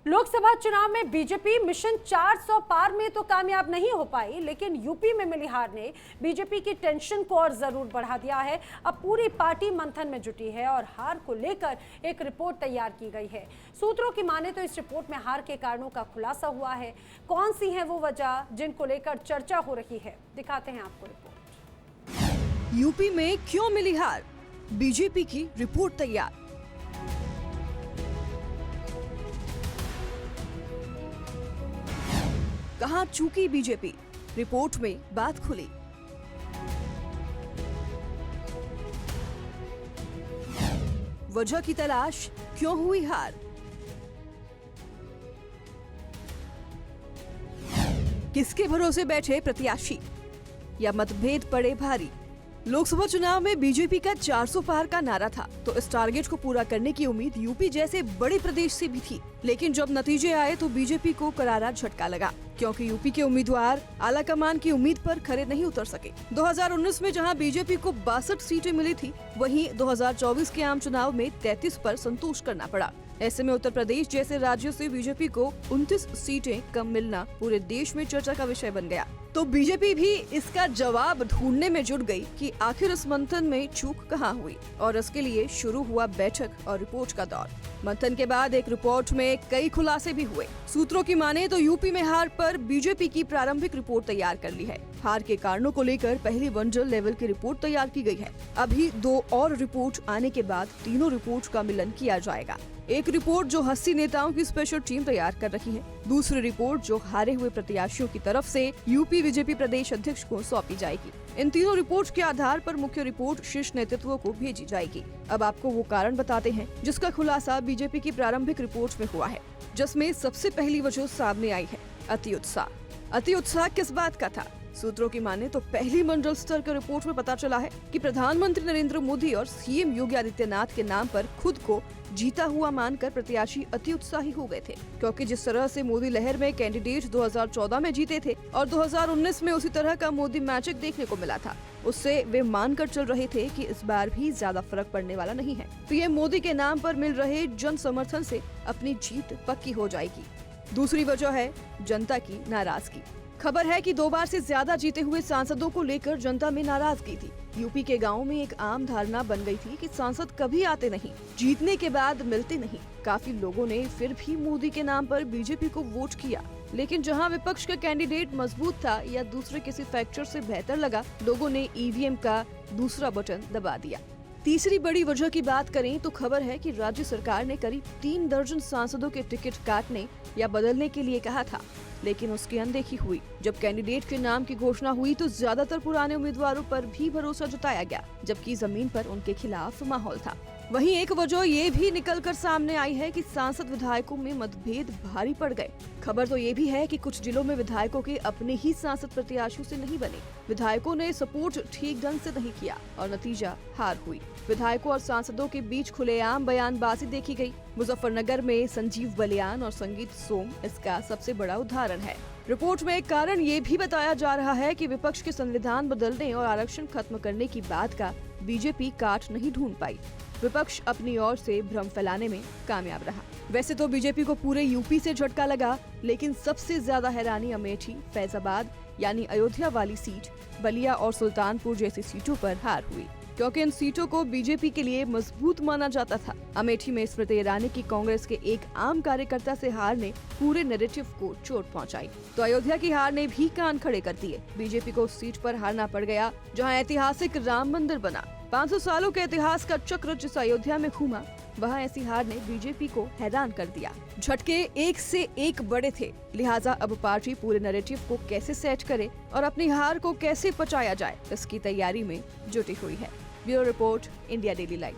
लोकसभा चुनाव में BJP mission 400 पार में तो कामयाब नहीं हो पाई, लेकिन यूपी में मिली हार ने बीजेपी की टेंशन को और जरूर बढ़ा दिया है। अब पूरी पार्टी मंथन में जुटी है और हार को लेकर एक रिपोर्ट तैयार की गई है। सूत्रों की माने तो इस रिपोर्ट में हार के कारणों का खुलासा हुआ है। कौन सी है वो वजह जिनको लेकर चर्चा हो रही है, दिखाते हैं आपको रिपोर्ट। यूपी में क्यों मिली हार, बीजेपी की रिपोर्ट तैयार। कहां चूकी बीजेपी, रिपोर्ट में बात खुली। वजह की तलाश, क्यों हुई हार। किसके भरोसे बैठे प्रत्याशी या मतभेद पड़े भारी। लोकसभा चुनाव में बीजेपी का 400 पार का नारा था, तो इस टारगेट को पूरा करने की उम्मीद यूपी जैसे बड़े प्रदेश से भी थी। लेकिन जब नतीजे आए तो बीजेपी को करारा झटका लगा, क्योंकि यूपी के उम्मीदवार आला कमान की उम्मीद पर खरे नहीं उतर सके। 2019 में जहां बीजेपी को 62 सीटें मिली थी, वहीं 2024 के आम चुनाव में 33 पर संतोष करना पड़ा। ऐसे में उत्तर प्रदेश जैसे राज्यों से बीजेपी को 29 सीटें कम मिलना पूरे देश में चर्चा का विषय बन गया। तो बीजेपी भी इसका जवाब ढूंढने में जुट गई कि आखिर इस मंथन में चूक कहां हुई, और इसके लिए शुरू हुआ बैठक और रिपोर्ट का दौर। मंथन के बाद एक रिपोर्ट में कई खुलासे भी हुए। सूत्रों की माने तो यूपी में हार पर बीजेपी की प्रारंभिक रिपोर्ट तैयार कर ली है। हार के कारणों को लेकर पहली मंडल लेवल की रिपोर्ट तैयार की गई है। अभी 2 और रिपोर्ट आने के बाद तीनों रिपोर्ट का मिलन किया जाएगा। एक रिपोर्ट जो 80 नेताओं की स्पेशल टीम तैयार कर रही है, दूसरी रिपोर्ट जो हारे हुए प्रत्याशियों की तरफ से यूपी बीजेपी प्रदेश अध्यक्ष को सौंपी जाएगी। इन तीनों रिपोर्ट के आधार पर मुख्य रिपोर्ट शीर्ष नेतृत्व को भेजी जाएगी। अब आपको वो कारण बताते हैं जिसका खुलासा बीजेपी की प्रारंभिक रिपोर्ट में हुआ है, जिसमें सबसे पहली वजह सामने आई है, अति उत्साह। अति उत्साह किस बात का था? सूत्रों की माने तो पहली मंडल स्तर के रिपोर्ट में पता चला है कि प्रधानमंत्री नरेंद्र मोदी और सीएम योगी आदित्यनाथ के नाम पर खुद को जीता हुआ मानकर प्रत्याशी अति उत्साही हो गए थे, क्योंकि जिस तरह से मोदी लहर में कैंडिडेट 2014 में जीते थे और 2019 में उसी तरह का मोदी मैजिक देखने को मिला था, उससे वे मानकर चल रहे थे कि इस बार भी ज्यादा फर्क पड़ने वाला नहीं है। तो ये मोदी के नाम पर मिल रहे जन समर्थन से अपनी जीत पक्की हो जाएगी। दूसरी वजह है जनता की नाराजगी। खबर है कि 2 बार से ज्यादा जीते हुए सांसदों को लेकर जनता में नाराजगी थी। यूपी के गांवों में एक आम धारणा बन गई थी कि सांसद कभी आते नहीं, जीतने के बाद मिलते नहीं। काफी लोगों ने फिर भी मोदी के नाम पर बीजेपी को वोट किया, लेकिन जहां विपक्ष का कैंडिडेट मजबूत था या दूसरे किसी फैक्टर से बेहतर लगा, लोगों ने ईवीएम का दूसरा बटन दबा दिया। तीसरी बड़ी वजह की बात करें तो खबर है कि राज्य सरकार ने करीब 3 दर्जन सांसदों के टिकट काटने या बदलने के लिए कहा था, लेकिन उसकी अनदेखी हुई। जब कैंडिडेट के नाम की घोषणा हुई तो ज्यादातर पुराने उम्मीदवारों पर भी भरोसा जताया गया, जबकि जमीन पर उनके खिलाफ माहौल था। वहीं एक वजह ये भी निकलकर सामने आई है कि सांसद विधायकों में मतभेद भारी पड़ गए। खबर तो ये भी है कि कुछ जिलों में विधायकों के अपने ही सांसद प्रत्याशियों से नहीं बने। विधायकों ने सपोर्ट ठीक ढंग से नहीं किया और नतीजा हार हुई। विधायकों और सांसदों के बीच खुलेआम बयानबाजी देखी गई। मुजफ्फरनगर में संजीव बलियान और संगीत सोम इसका सबसे बड़ा उदाहरण है। रिपोर्ट में एक कारण ये भी बताया जा रहा है कि विपक्ष के संविधान बदलने और आरक्षण खत्म करने की बात का बीजेपी काट नहीं ढूंढ पाई। विपक्ष अपनी ओर से भ्रम फैलाने में कामयाब रहा। वैसे तो बीजेपी को पूरे यूपी से झटका लगा, लेकिन सबसे ज्यादा हैरानी अमेठी, फैजाबाद यानी अयोध्या वाली सीट, बलिया और सुल्तानपुर जैसी सीटों पर हार हुई, क्योंकि इन सीटों को बीजेपी के लिए मजबूत माना जाता था। अमेठी में स्मृति ईरानी की कांग्रेस के एक आम कार्यकर्ता से हार ने पूरे नैरेटिव को चोट पहुंचाई, तो अयोध्या की हार ने भी कान खड़े कर दिए। बीजेपी को उस सीट पर हारना पड़ गया जहां ऐतिहासिक राम मंदिर बना। 500 सालों के इतिहास का चक्र जिस अयोध्या में घूमा, वहाँ ऐसी हार ने बीजेपी को हैरान कर दिया। झटके एक से एक बड़े थे, लिहाजा अब पार्टी पूरे नैरेटिव को कैसे सेट करे और अपनी हार को कैसे पचाया जाए, इसकी तैयारी में जुटी हुई है। Bureau report, India daily live.